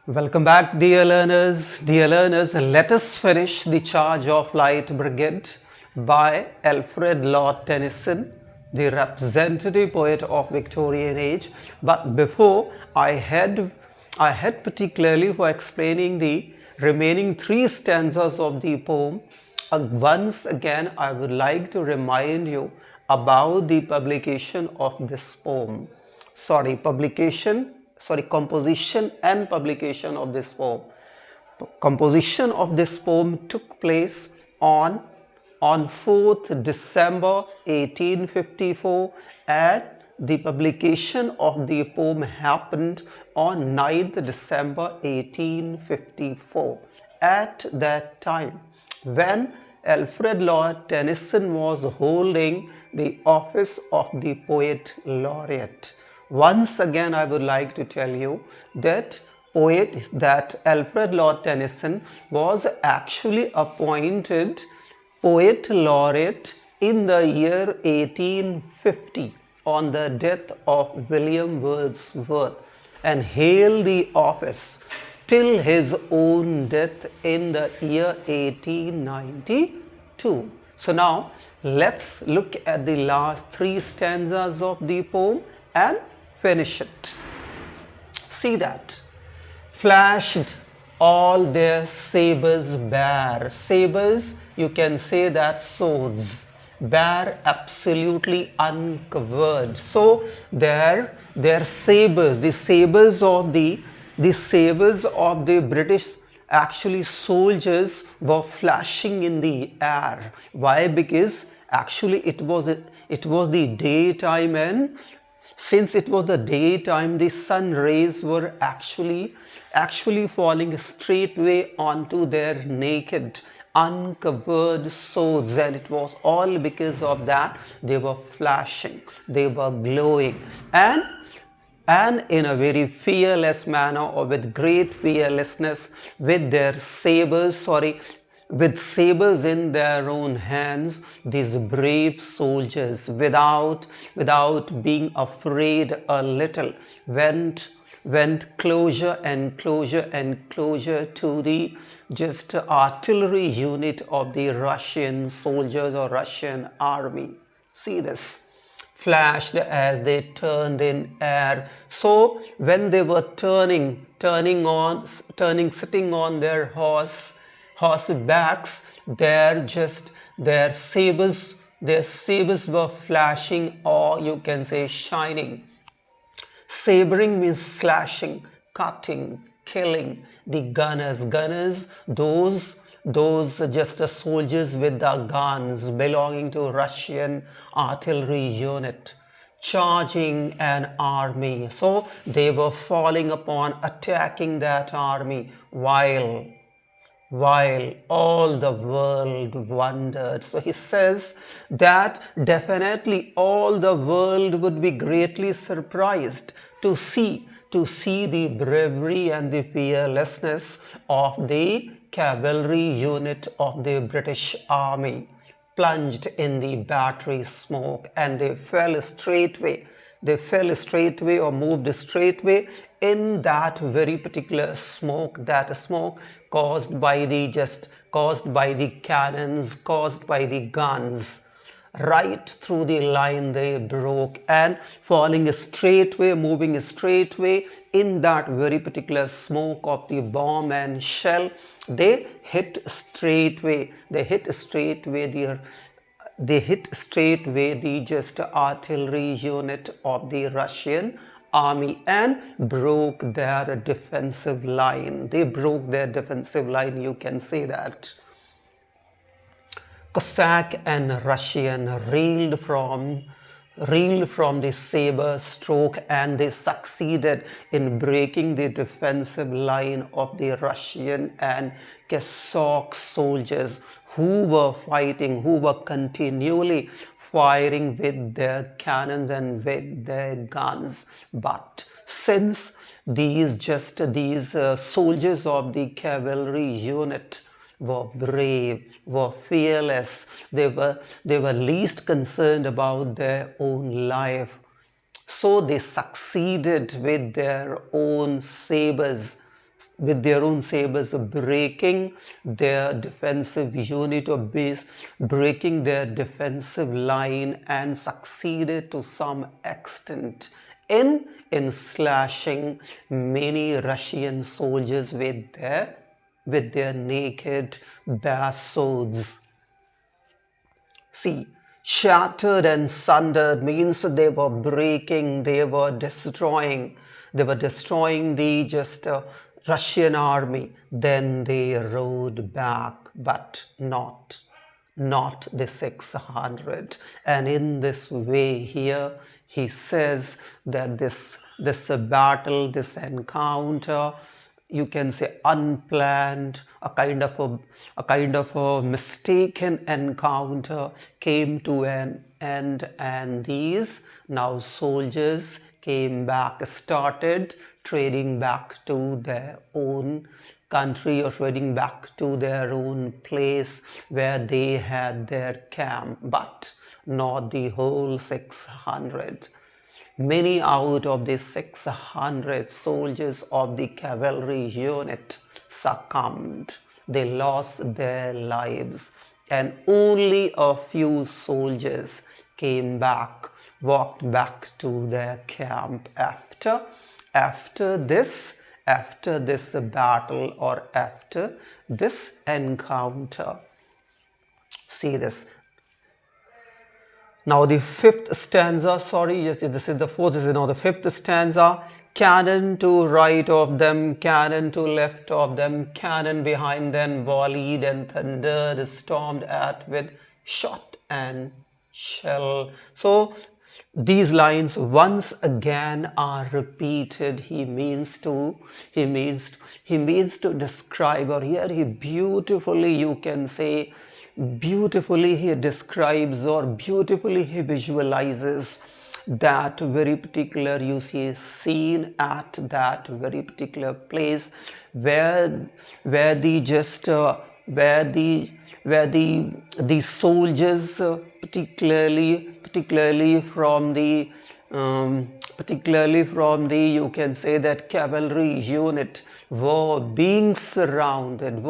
Welcome back, dear learners. Dear learners, let us finish the Charge of Light Brigade by Alfred Lord Tennyson, the representative poet of Victorian age. But before I head particularly for explaining the remaining three stanzas of the poem, once again I would like to remind you about the publication of this poem. Composition and publication of this poem. Composition of this poem took place on 4th December 1854 and the publication of the poem happened on 9th December 1854. At that time, when Alfred Lord Tennyson was holding the office of the Poet Laureate. Once again, I would like to tell you that Alfred Lord Tennyson was actually appointed Poet Laureate in the year 1850 on the death of William Wordsworth and held the office till his own death in the year 1892. So now let's look at the last three stanzas of the poem and finish it. See that. Flashed all their sabres bare. Sabres, you can say that swords. Bare, absolutely uncovered. So their sabres, the sabres of the British actually soldiers were flashing in the air. Why? Because actually it was the daytime, and since it was the daytime, the sun rays were actually falling straightway onto their naked, uncovered swords, and it was all because of that they were flashing, they were glowing, and in a very fearless manner, or with great fearlessness, with sabers in their own hands, these brave soldiers, without being afraid a little, went closer and closer and closer to the just artillery unit of the Russian soldiers or Russian army. See this. Flashed as they turned in air. So when they were sitting on their horse backs, their sabers were flashing, or you can say shining. Sabering means slashing, cutting, killing. The gunners, those just soldiers with the guns belonging to Russian artillery unit, charging an army. So they were falling upon, attacking that army, while all the world wondered. So he says that definitely all the world would be greatly surprised to see the bravery and the fearlessness of the cavalry unit of the British Army, plunged in the battery smoke, and they fell straightway or moved straightway in that very particular smoke, that smoke caused by the cannons, caused by the guns. Right through the line they broke, and falling straightway, moving straightway in that very particular smoke of the bomb and shell, they hit straightway the just artillery unit of the Russian army and broke their defensive line. They broke their defensive line, you can say that. Cossack and Russian reeled from the saber stroke, and they succeeded in breaking the defensive line of the Russian and Cossack soldiers who were fighting, who were continually firing with their cannons and with their guns. But since these soldiers of the cavalry unit were brave, were fearless, they were least concerned about their own life, so they succeeded with their own sabers sabers, breaking their defensive unit of base, breaking their defensive line, and succeeded to some extent in slashing many Russian soldiers with their naked bare swords. See, shattered and sundered means they were breaking, they were destroying the Russian army. Then they rode back, but not the 600. And in this way here, he says that this battle, this encounter, you can say unplanned, a kind of a mistaken encounter came to an end, and these now soldiers came back, started trading back to their own country or trading back to their own place where they had their camp, but not the whole 600. Many out of the 600 soldiers of the cavalry unit succumbed. They lost their lives, and only a few soldiers came back, walked back to their camp after this battle or after this encounter. See this. Now the fifth stanza, this is the fourth, this is now the fifth stanza. Cannon to right of them, cannon to left of them, cannon behind them, volleyed and thundered, stormed at with shot and shell. So these lines once again are repeated. He means to describe, or here he beautifully, you can say, beautifully he describes or beautifully he visualizes that very particular, you see, scene at that very particular place where the soldiers, particularly from the you can say that cavalry unit were being surrounded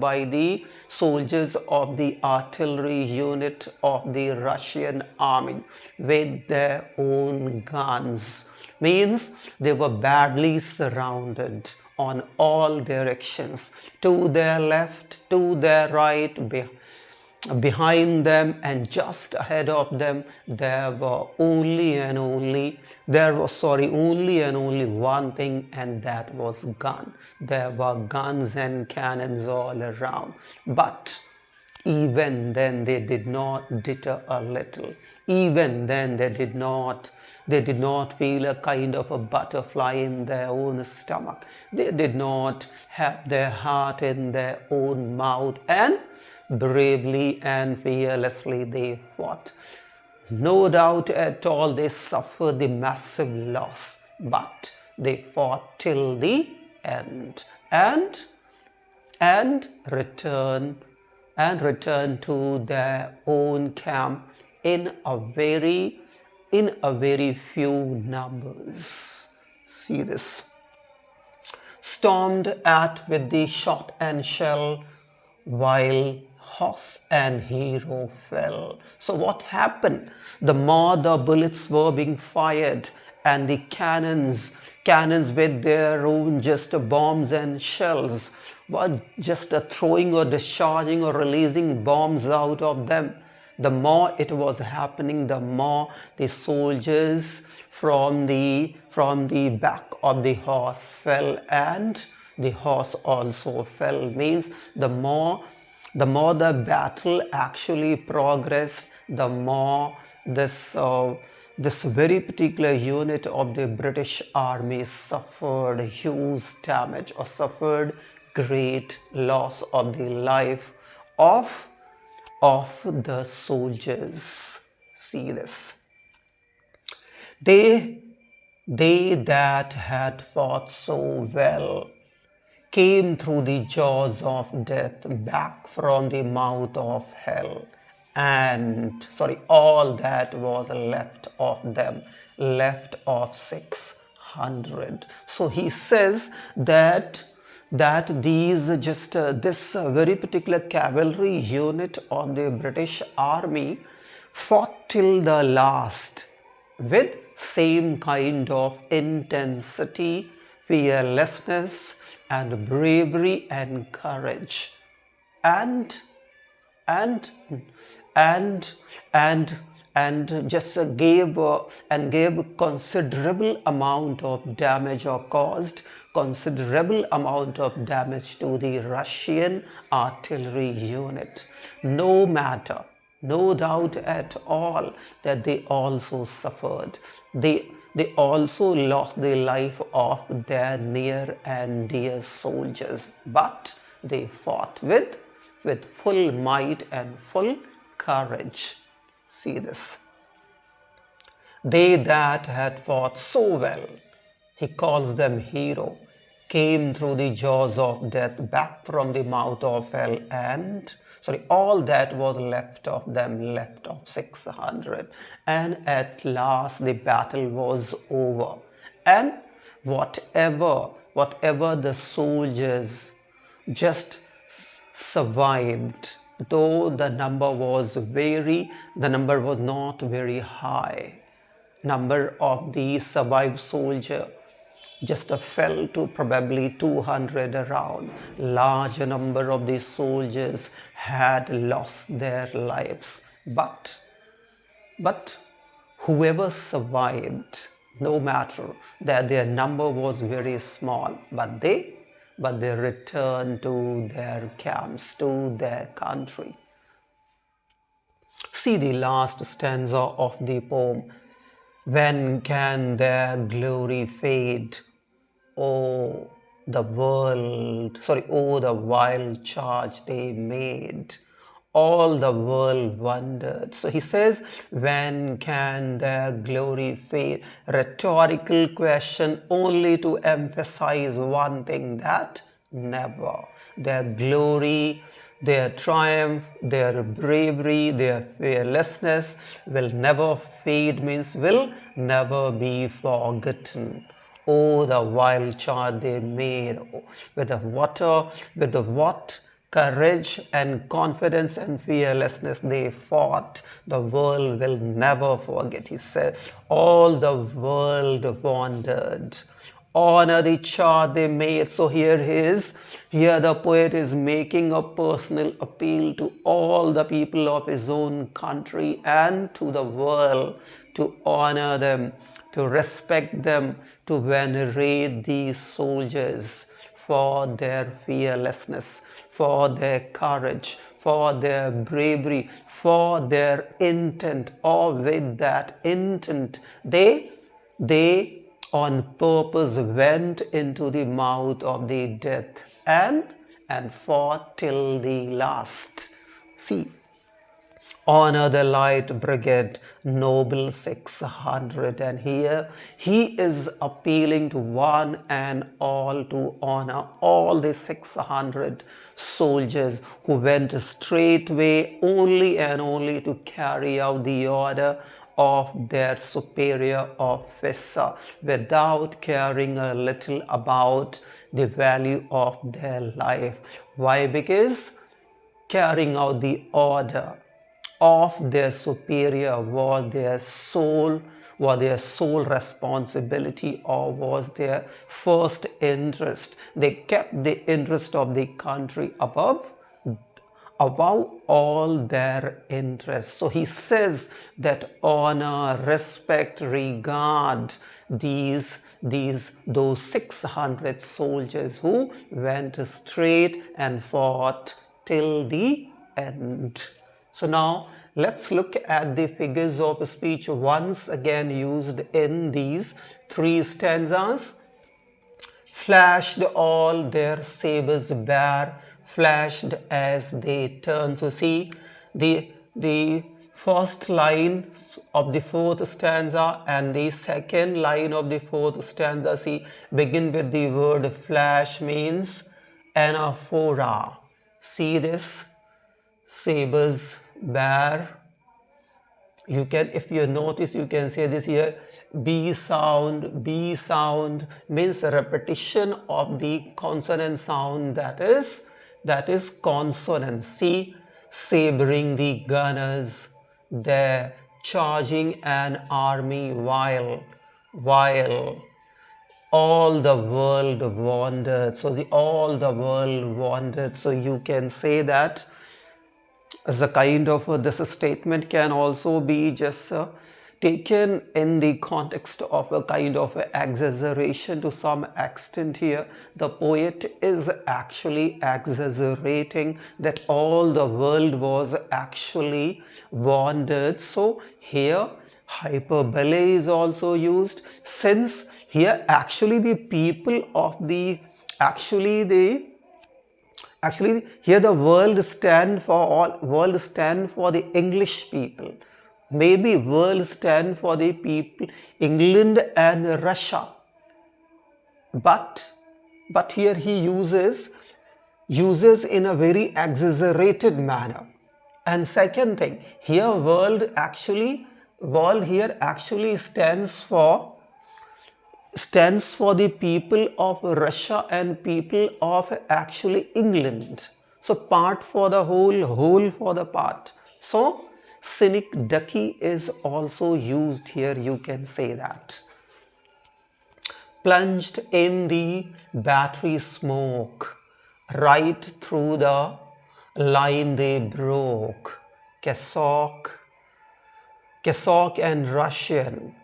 by the soldiers of the artillery unit of the Russian army with their own guns. Means they were badly surrounded on all directions, to their left, to their right, behind them, and just ahead of them. There was only and only one thing, and that was gun. There were guns and cannons all around, but even then they did not deter a little. Even then they did not feel a kind of a butterfly in their own stomach. They did not have their heart in their own mouth, and bravely and fearlessly they fought. No doubt at all they suffered the massive loss, but they fought till the end and returned to their own camp in a very few numbers. See this. Stormed at with the shot and shell, while horse and hero fell. So what happened? The more the bullets were being fired, and the cannons with their own just bombs and shells were just throwing or discharging or releasing bombs out of them, the more it was happening, the more the soldiers from the back of the horse fell, and the horse also fell. Means the more the battle actually progressed, the more this very particular unit of the British Army suffered huge damage or suffered great loss of the life of the soldiers. See this. They that had fought so well came through the jaws of death, back from the mouth of hell, all that was left of them, left of 600 600. So he says that this very particular cavalry unit of the British Army fought till the last with same kind of intensity, fearlessness and bravery and courage, and and and and just gave considerable amount of damage, or caused considerable amount of damage to the Russian artillery unit. No matter, no doubt at all that they also suffered. They also lost the life of their near and dear soldiers, but they fought with full might and full courage. See this. They that had fought so well, he calls them hero, came through the jaws of death, back from the mouth of hell, and all that was left of them, left of 600. And at last the battle was over. And whatever the soldiers just survived, though the number was not very high. Number of the survived soldier just fell to probably 200 around. Large number of the soldiers had lost their lives. But whoever survived, no matter that their number was very small, but they returned to their camps, to their country. See the last stanza of the poem. When can their glory fade? Oh, the wild charge they made. All the world wondered. So he says, when can their glory fade? Rhetorical question only to emphasize one thing, that never. Their glory, their triumph, their bravery, their fearlessness will never fade, means will never be forgotten. Oh, the wild charge they made, with what courage and confidence and fearlessness they fought, the world will never forget. He said, all the world wondered. Honor the charge they made. So here the poet is making a personal appeal to all the people of his own country and to the world to honor them, to respect them, to venerate these soldiers for their fearlessness, for their courage, for their bravery, for their intent, or with that intent, they on purpose went into the mouth of the death and fought till the last. See, honor the Light Brigade, noble 600. And here he is appealing to one and all to honor all the 600 soldiers who went straightway only and only to carry out the order of their superior officer without caring a little about the value of their life. Why? Because carrying out the order of their superior was their sole responsibility, or was their first interest. They kept the interest of the country above all their interests. So he says that honor, respect, regard those 600 soldiers who went straight and fought till the end. So now let's look at the figures of speech once again used in these three stanzas. Flashed all their sabers bare, flashed as they turned. So see the first line of the fourth stanza and the second line of the fourth stanza, see, begin with the word flash, means anaphora. See this, sabers bare. You can, if you notice, you can say this here, B sound means repetition of the consonant sound, that is consonant. See, sabering the gunners, there charging an army while all the world wandered. So all the world wandered. So you can say that as a kind of this statement can also be just taken in the context of a kind of exaggeration to some extent. Here the poet is actually exaggerating that all the world was actually wandered. So here hyperbole is also used, since here actually the people of the actually here the world stand for the English people. Maybe world stand for the people England and Russia. But here he uses in a very exaggerated manner. And second thing, here world here actually stands for the people of Russia and people of actually England. So part for the whole for the part. So scenic ducky is also used here, you can say that. Plunged in the battery smoke, right through the line they broke. Cassock and Russian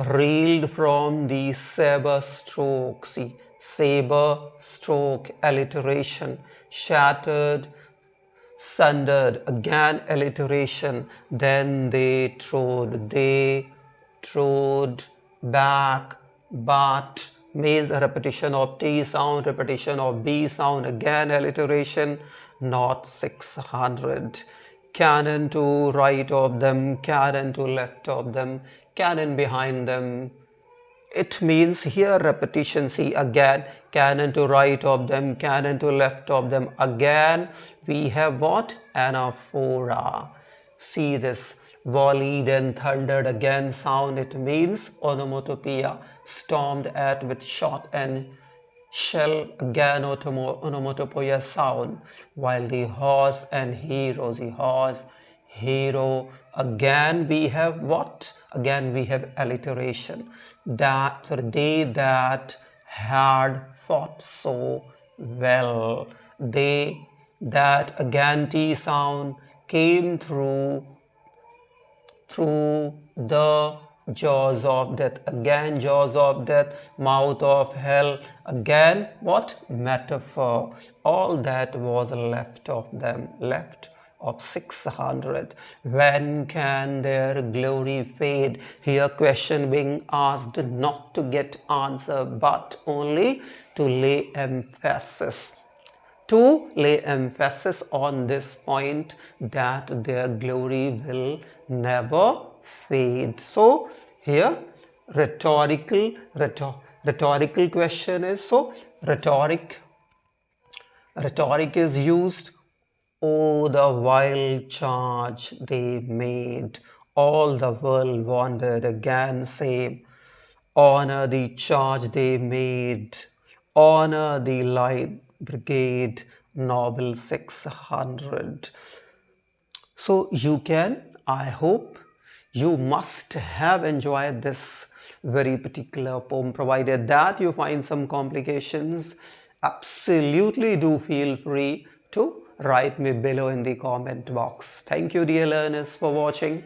reeled from the saber stroke. See, saber stroke, alliteration. Shattered, sundered, again alliteration. Then they trod back. But means a repetition of T sound, repetition of B sound, again alliteration. Not 600. Cannon to right of them, cannon to left of them, cannon behind them. It means here repetition. See, again cannon to right of them, cannon to left of them. Again we have what? Anaphora. See this volleyed and thundered again sound. It means onomatopoeia, stormed at with shot and shell, again onomatopoeia sound. While the horse and hero, the horse, hero, again we have what? Again we have alliteration. They that had fought so well, they that, again T sound, came through the jaws of death, again jaws of death, mouth of hell, again what? Metaphor. All that was left of them, left of 600. When can their glory fade? Here question being asked not to get answer, but only to lay emphasis on this point, that their glory will never fade. So here rhetorical question is, so rhetoric is used. Oh, the wild charge they made, all the world wandered, again same. Honor the charge they made, honor the Light Brigade, noble 600. So you can, I hope you must have enjoyed this very particular poem. Provided that you find some complications, absolutely do feel free to write me below in the comment box. Thank you dear learners for watching.